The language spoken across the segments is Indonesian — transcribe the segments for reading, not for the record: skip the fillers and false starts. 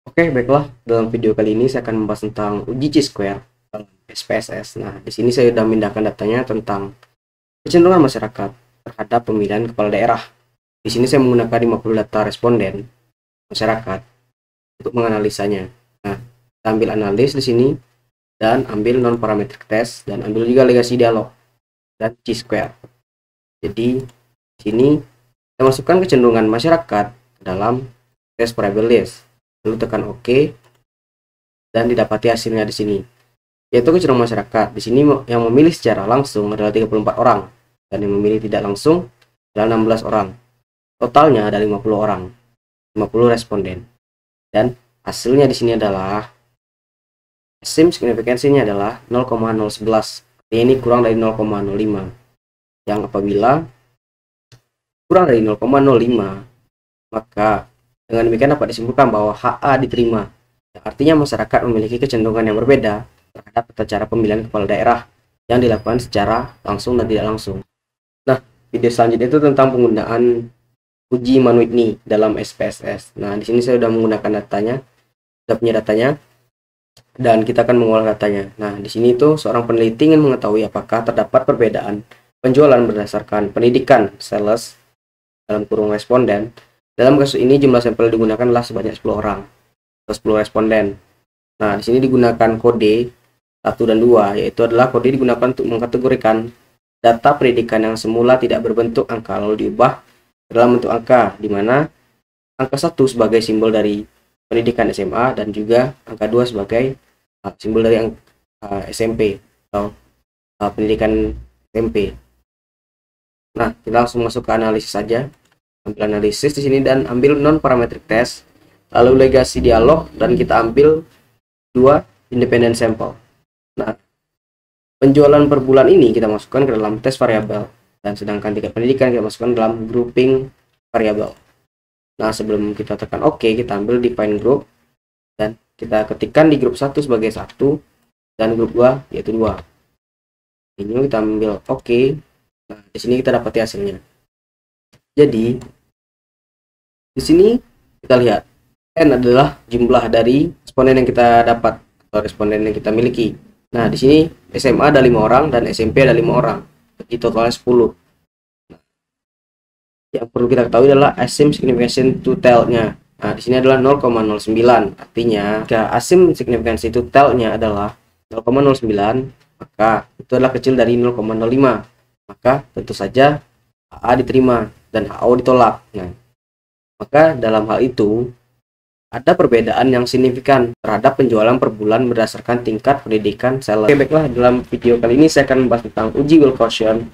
Oke, baiklah. Dalam video kali ini saya akan membahas tentang uji Chi-square dalam SPSS. Nah, di sini saya sudah memindahkan datanya tentang kecenderungan masyarakat terhadap pemilihan kepala daerah. Di sini saya menggunakan 50 data responden masyarakat untuk menganalisanya. Nah, kita ambil analis di sini dan ambil non parametric test dan ambil juga legasi dialog dan Chi-square. Jadi, di sini kita masukkan kecenderungan masyarakat dalam tes variable list. Lalu tekan OK dan didapati hasilnya di sini, yaitu kecenderungan masyarakat. Di sini yang memilih secara langsung adalah 34 orang dan yang memilih tidak langsung adalah 16 orang. Totalnya ada 50 orang, 50 responden. Dan hasilnya di sini adalah SIM signifikansinya adalah 0,011. Artinya ini kurang dari 0,05. Yang apabila kurang dari 0,05, maka dengan demikian dapat disimpulkan bahwa HA diterima. Artinya masyarakat memiliki kecenderungan yang berbeda terhadap tata cara pemilihan kepala daerah yang dilakukan secara langsung dan tidak langsung. Nah, video selanjutnya itu tentang penggunaan uji Mann-Whitney dalam SPSS. Nah, di sini saya sudah menggunakan datanya, sudah punya datanya, dan kita akan mengolah datanya. Nah, di sini itu seorang peneliti ingin mengetahui apakah terdapat perbedaan penjualan berdasarkan pendidikan sales dalam kurung responden. Dalam kasus ini jumlah sampel digunakan adalah sebanyak 10 orang atau 10 responden. Nah, di sini digunakan kode 1 dan 2, yaitu adalah kode digunakan untuk mengkategorikan data pendidikan yang semula tidak berbentuk angka lalu diubah dalam bentuk angka, di mana angka 1 sebagai simbol dari pendidikan SMA dan juga angka 2 sebagai simbol dari SMP atau pendidikan SMP. Nah, kita langsung masuk ke analisis saja. Ambil analisis di sini dan ambil non parametric test, lalu legasi dialog, dan kita ambil 2 independent sampel. Nah, penjualan per bulan ini kita masukkan ke dalam tes variabel, dan sedangkan tingkat pendidikan kita masukkan dalam grouping variabel. Nah, sebelum kita tekan OK, kita ambil define group dan kita ketikkan di grup 1 sebagai 1 dan grup 2 yaitu 2. Ini kita ambil OK. Nah, di sini kita dapati hasilnya. Jadi di sini kita lihat N adalah jumlah dari responden yang kita dapat atau responden yang kita miliki. Nah, di sini SMA ada 5 orang dan SMP ada 5 orang. Jadi totalnya 10. Nah, yang perlu kita ketahui adalah ASIM signification to tell-nya. Nah, di sini adalah 0,09. Artinya, jika ASIM signifikansi to tell-nya adalah 0,09, maka itu adalah kecil dari 0,05. Maka tentu saja AA diterima dan HO ditolak. Nah, maka dalam hal itu ada perbedaan yang signifikan terhadap penjualan per bulan berdasarkan tingkat pendidikan seller. Oke, baiklah, dalam video kali ini saya akan membahas tentang uji Wilcoxion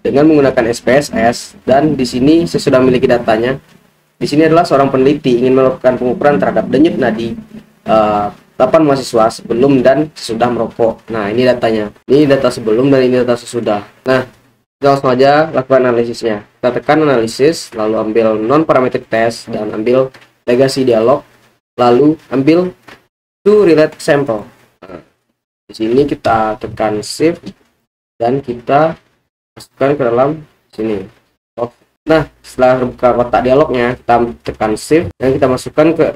dengan menggunakan SPSS, dan di sini saya sudah memiliki datanya. Di sini adalah seorang peneliti ingin melakukan pengukuran terhadap denyut nadi 8 mahasiswa sebelum dan sesudah merokok. Nah, ini datanya. Ini data sebelum dan ini data sesudah. Nah, kita langsung aja lakukan analisisnya. Kita tekan analisis, lalu ambil non parametric test dan ambil legasi dialog, lalu ambil to relate sample. Nah, di sini kita tekan shift dan kita masukkan ke dalam sini. Nah, setelah buka kotak dialognya, kita tekan shift dan kita masukkan ke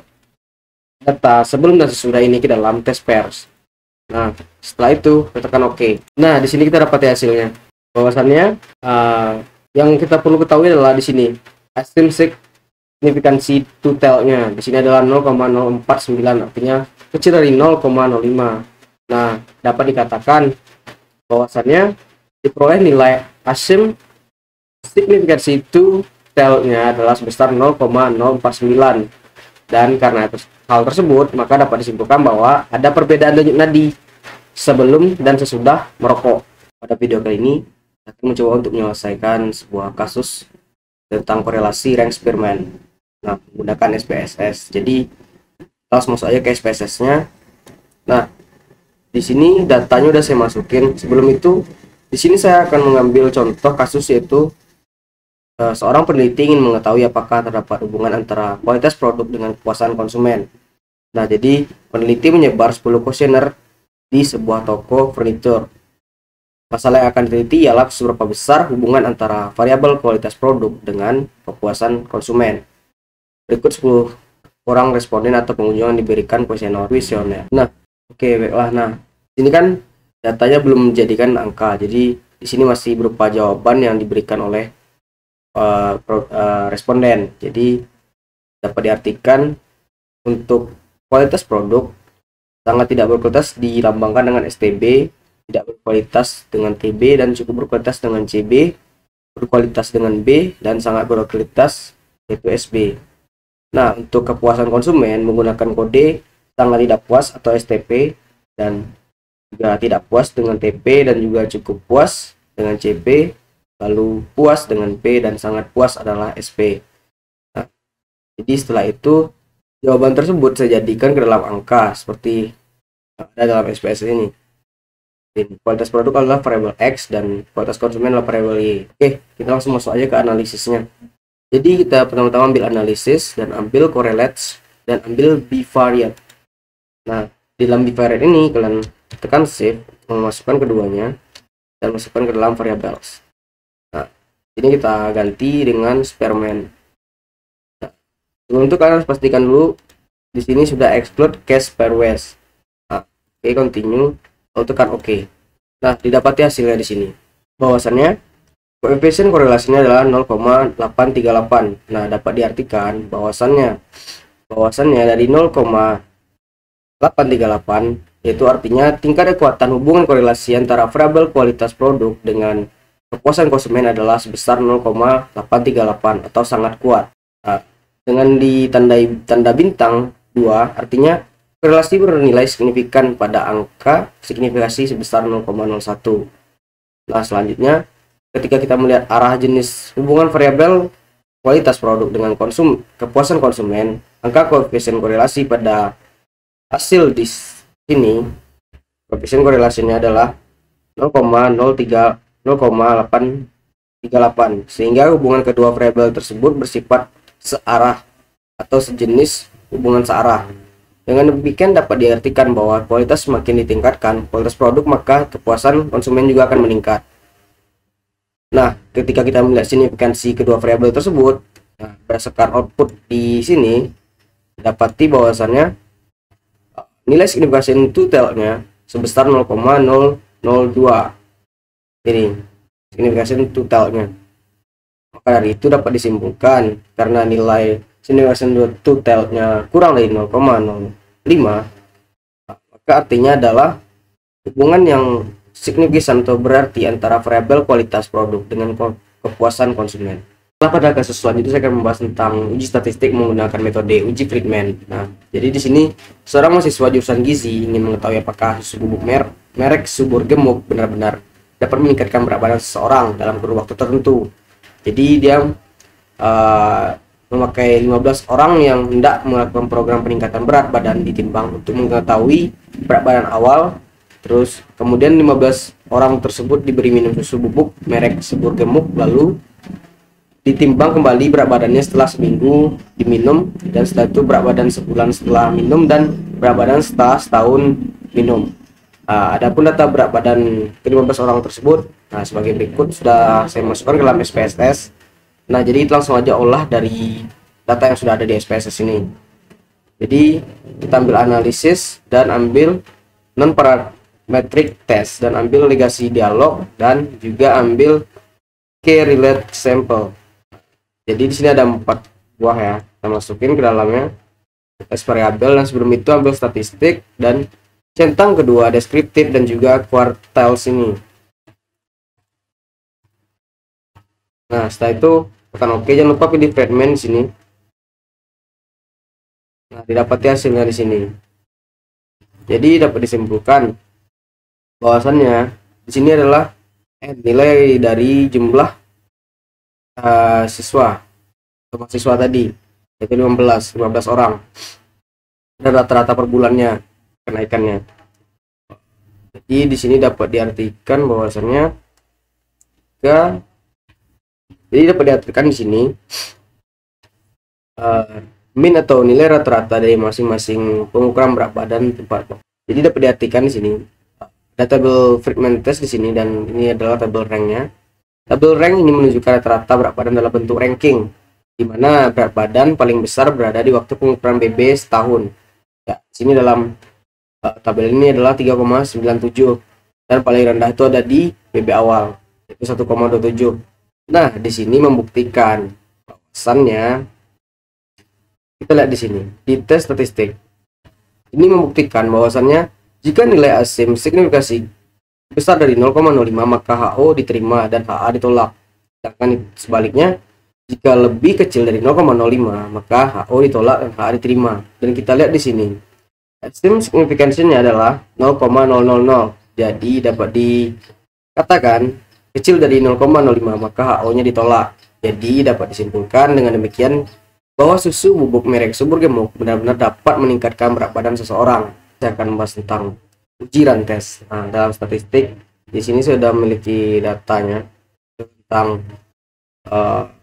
data sebelum dan sesudah ini ke dalam test pairs. Nah, setelah itu kita tekan OK. Nah, di sini kita dapat hasilnya. Bahwasannya yang kita perlu ketahui adalah di sini ASIM signifikansi to tell-nya di sini adalah 0,049, artinya kecil dari 0,05. Nah, dapat dikatakan bahwasannya diperoleh nilai ASIM signifikansi to tell-nya adalah sebesar 0,049, dan karena hal tersebut maka dapat disimpulkan bahwa ada perbedaan denyut nadi sebelum dan sesudah merokok. Pada video kali ini saya akan mencoba untuk menyelesaikan sebuah kasus tentang korelasi rank Spearman. Nah, menggunakan SPSS. Jadi langsung masuk aja ke SPSS-nya. Nah, di sini datanya udah saya masukin. Sebelum itu, di sini saya akan mengambil contoh kasus, yaitu seorang peneliti ingin mengetahui apakah terdapat hubungan antara kualitas produk dengan kepuasan konsumen. Nah, jadi peneliti menyebar 10 kuesioner di sebuah toko furnitur. Masalah yang akan diteliti ialah seberapa besar hubungan antara variabel kualitas produk dengan kepuasan konsumen. Berikut 10 orang responden atau pengunjung yang diberikan kuesioner. Nah, oke, baiklah. Nah, ini kan datanya belum menjadikan angka, jadi di sini masih berupa jawaban yang diberikan oleh responden. Jadi dapat diartikan untuk kualitas produk sangat tidak berkualitas dilambangkan dengan STB, tidak berkualitas dengan TB, dan cukup berkualitas dengan CB, berkualitas dengan B, dan sangat berkualitas yaitu SB. Nah, untuk kepuasan konsumen menggunakan kode sangat tidak puas atau STP, dan juga tidak puas dengan TP, dan juga cukup puas dengan CP, lalu puas dengan P, dan sangat puas adalah SP. Nah, jadi setelah itu jawaban tersebut saya jadikan ke dalam angka seperti ada dalam SPSS ini. Kualitas produk adalah variabel X dan kualitas konsumen adalah variabel Y. Oke, kita langsung masuk aja ke analisisnya. Jadi kita pertama-tama ambil analisis dan ambil correlates dan ambil bivariate. Nah, di dalam bivariate ini kalian tekan shift, memasukkan keduanya dan masukkan ke dalam variables. Nah, ini kita ganti dengan Spearman. Nah, sebelum itu kalian harus pastikan dulu di sini sudah exclude case pairwise. Nah, oke, continue, lalu tekan OK. Nah, didapati hasilnya di sini. Bahwasannya koefisien korelasinya adalah 0,838. Nah, dapat diartikan bahwasannya dari 0,838 yaitu artinya tingkat kekuatan hubungan korelasi antara variabel kualitas produk dengan kepuasan konsumen adalah sebesar 0,838 atau sangat kuat. Nah, dengan ditandai tanda bintang 2 artinya korelasi bernilai signifikan pada angka signifikasi sebesar 0,01. Nah, selanjutnya ketika kita melihat arah jenis hubungan variabel kualitas produk dengan kepuasan konsumen, angka koefisien korelasi pada hasil di sini, koefisien korelasinya adalah 0,838, sehingga hubungan kedua variabel tersebut bersifat searah atau sejenis hubungan searah. Dengan demikian dapat diartikan bahwa kualitas semakin ditingkatkan kualitas produk, maka kepuasan konsumen juga akan meningkat. Nah, ketika kita melihat signifikansi kedua variabel tersebut, nah, berdasarkan output di sini dapati bahwasannya nilai signifikansi totalnya sebesar 0,002. Ini signifikansi totalnya. Maka dari itu dapat disimpulkan karena nilai signifikansi totalnya kurang dari 0,05, maka artinya adalah hubungan yang signifikan atau berarti antara variabel kualitas produk dengan kepuasan konsumen. Pada kasus selanjutnya saya akan membahas tentang uji statistik menggunakan metode uji Friedman. Nah, jadi di sini seorang mahasiswa jurusan gizi ingin mengetahui apakah susu bubuk merek subur gemuk benar-benar dapat meningkatkan berat badan seseorang dalam kurun waktu tertentu. Jadi dia memakai 15 orang yang hendak melakukan program peningkatan berat badan ditimbang untuk mengetahui berat badan awal. Terus kemudian 15 orang tersebut diberi minum susu bubuk merek subur gemuk, lalu ditimbang kembali berat badannya setelah seminggu diminum, dan setelah itu berat badan sebulan setelah minum, dan berat badan setelah setahun minum. Adapun data berat badan ke-15 orang tersebut, nah sebagai berikut sudah saya masukkan ke dalam SPSS. Nah, jadi langsung aja olah dari data yang sudah ada di SPSS ini. Jadi kita ambil analisis dan ambil non parametric test dan ambil legasi dialog dan juga ambil key relate sample. Jadi di sini ada 4 buah ya, kita masukin ke dalamnya test variabel, dan sebelum itu ambil statistik dan centang kedua deskriptif dan juga quartiles ini. Nah, setelah itu tekan OK, jangan lupa pilih Friedman di sini. Nah, didapati hasilnya di sini. Jadi dapat disimpulkan bahwasannya di sini adalah nilai dari jumlah siswa atau mahasiswa tadi, yaitu 15 orang, dan rata-rata per bulannya kenaikannya. Jadi di sini dapat diartikan bahwasannya di sini min atau nilai rata-rata dari masing-masing pengukuran berat badan tempat. Jadi dapat diartikan di sini ada tabel Friedman test di sini, dan ini adalah tabel ranknya. Tabel rank ini menunjukkan rata-rata berat badan dalam bentuk ranking, di mana berat badan paling besar berada di waktu pengukuran BB setahun. Ya, sini dalam tabel ini adalah 3,97 dan paling rendah itu ada di BB awal yaitu 1,27. Nah, di sini membuktikan bahwasannya kita lihat di sini di tes statistik. Ini membuktikan bahwasannya jika nilai ASIM signifikasi besar dari 0,05 maka HO diterima dan HA ditolak. Sedangkan sebaliknya jika lebih kecil dari 0,05 maka HO ditolak dan HA diterima. Dan kita lihat di sini ASIM signifikansinya adalah 0,000. Jadi dapat dikatakan kecil dari 0,05 maka HO-nya ditolak. Jadi dapat disimpulkan dengan demikian bahwa susu bubuk merek subur gemuk benar-benar dapat meningkatkan berat badan seseorang. Saya akan membahas tentang uji rantes. Nah, dalam statistik di sini saya sudah memiliki datanya tentang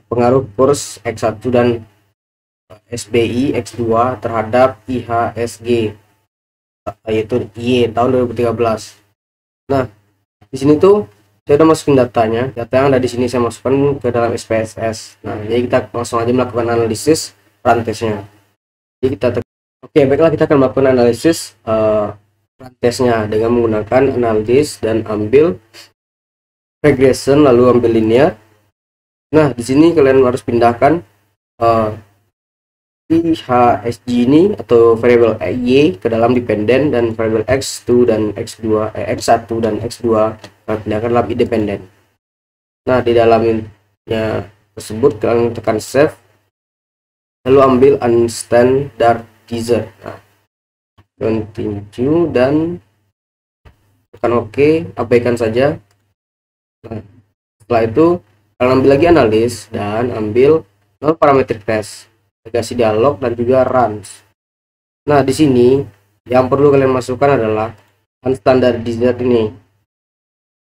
pengaruh kurs X1 dan SBI X2 terhadap IHSG yaitu Y tahun 2013. Nah, di sini tuh saya udah masukin datanya, data yang ada di sini saya masukkan ke dalam SPSS. Nah, jadi kita langsung aja melakukan analisis rantesnya. Jadi oke, baiklah, kita akan melakukan analisis rantesnya dengan menggunakan analis dan ambil regression lalu ambil linear. Nah, di sini kalian harus pindahkan IHSG ini atau variable Y ke dalam dependen dan variable X2 dan X2 X1 dan X2 pindahkan dalam independen. Nah, di dalamnya tersebut kalian tekan save lalu ambil unstandardizer. Nah, continue dan tekan OK, abaikan saja. Nah, setelah itu kalian ambil lagi analis dan ambil null parametric test, negasi dialog dan juga runs. Nah, di sini yang perlu kalian masukkan adalah unstandardizer ini.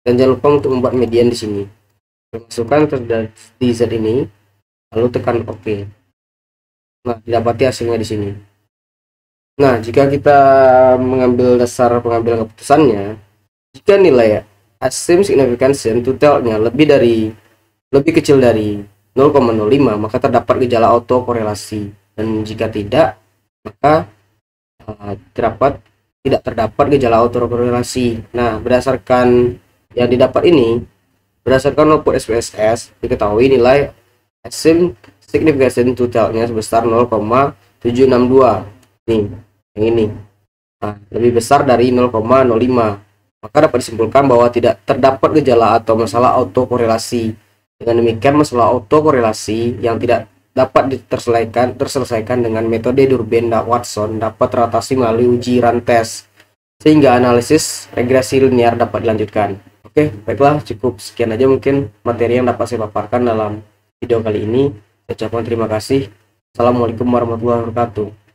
Dan jangan lupa untuk membuat median di sini. Masukkan unstandardizer ini lalu tekan OK. Nah, didapati hasilnya di sini. Nah, jika kita mengambil dasar pengambilan keputusannya, jika nilai ASIM signifikansi totalnya lebih kecil dari 0,05 maka terdapat gejala autokorelasi, dan jika tidak maka tidak terdapat gejala autokorelasi. Nah, berdasarkan yang didapat ini, berdasarkan output SPSS diketahui nilai ASIM signifikansi totalnya sebesar 0,762 nih, yang ini. Nah, lebih besar dari 0,05 maka dapat disimpulkan bahwa tidak terdapat gejala atau masalah autokorelasi. Dengan demikian, masalah autokorelasi yang tidak dapat terselesaikan dengan metode Durbin-Watson dapat teratasi melalui uji rantes, sehingga analisis regresi linear dapat dilanjutkan. Oke, baiklah, cukup sekian aja mungkin materi yang dapat saya paparkan dalam video kali ini. Saya ucapkan terima kasih. Assalamualaikum warahmatullahi wabarakatuh.